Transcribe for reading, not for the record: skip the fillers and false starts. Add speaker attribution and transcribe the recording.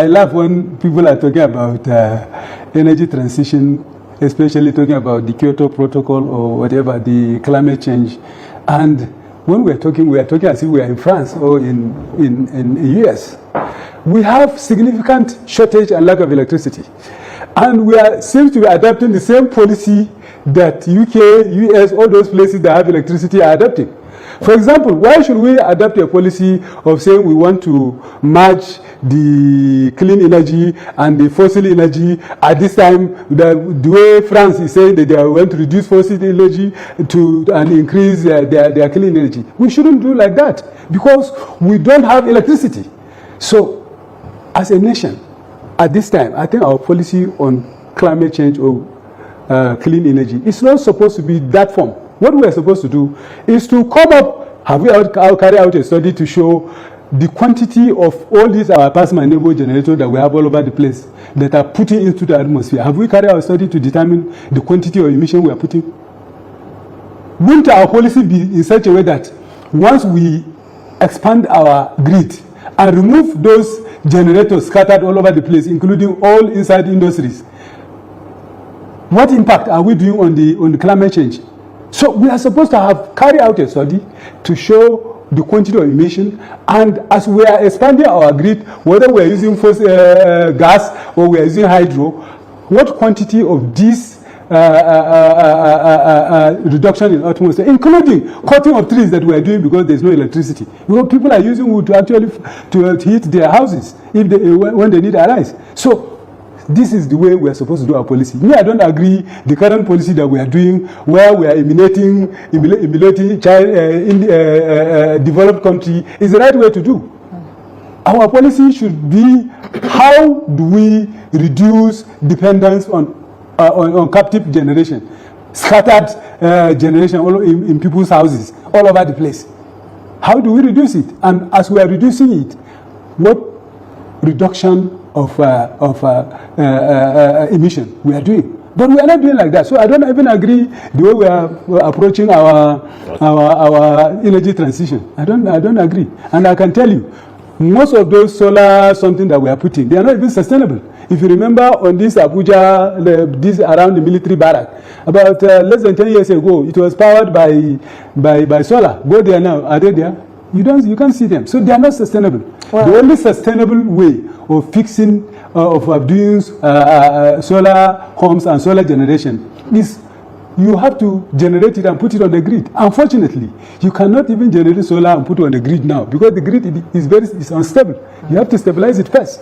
Speaker 1: I laugh when people are talking about energy transition, especially talking about the Kyoto Protocol or whatever, the climate change. And when we are talking as if we are in France or in the US. We have significant shortage and lack of electricity. And we seem to be adopting the same policy that UK, US, all those places that have electricity are adopting. For example, why should we adopt a policy of saying we want to merge the clean energy and the fossil energy at this time, the way France is saying that they are going to reduce fossil energy and increase their clean energy? We shouldn't do like that because we don't have electricity. So, as a nation, at this time, I think our policy on climate change or clean energy is not supposed to be that form. What we are supposed to do is to come up, carry out a study to show the quantity of all these our plasma enable generators that we have all over the place that are putting into the atmosphere. Have we carried out a study to determine the quantity of emission we are putting? Wouldn't our policy be in such a way that once we expand our grid and remove those generators scattered all over the place, including all inside industries, what impact are we doing on the climate change? So we are supposed to have carried out a study to show the quantity of emission, and as we are expanding our grid, whether we are using gas or we are using hydro, what quantity of this reduction in atmosphere, including cutting of trees that we are doing because there is no electricity. Because people are using wood to actually to heat their houses when they need a rise. So this is the way we are supposed to do our policy. Me, I don't agree the current policy that we are doing, where we are emulating developed country, is the right way to do. Our policy should be, how do we reduce dependence on captive generation, scattered generation all in people's houses, all over the place. How do we reduce it? And as we are reducing it, what reduction of emission we are doing? But we are not doing like that. So I don't even agree the way we are approaching our energy transition. I don't agree. And I can tell you, most of those solar something that we are putting, they are not even sustainable. If you remember on this Abuja, this around the military barrack, about less than 10 years ago, it was powered by solar. Go there now. Are they there? You can't see them. So they are not sustainable. Wow. The only sustainable way of fixing, of doing solar homes and solar generation is you have to generate it and put it on the grid. Unfortunately, you cannot even generate solar and put it on the grid now because the grid is unstable. You have to stabilize it first.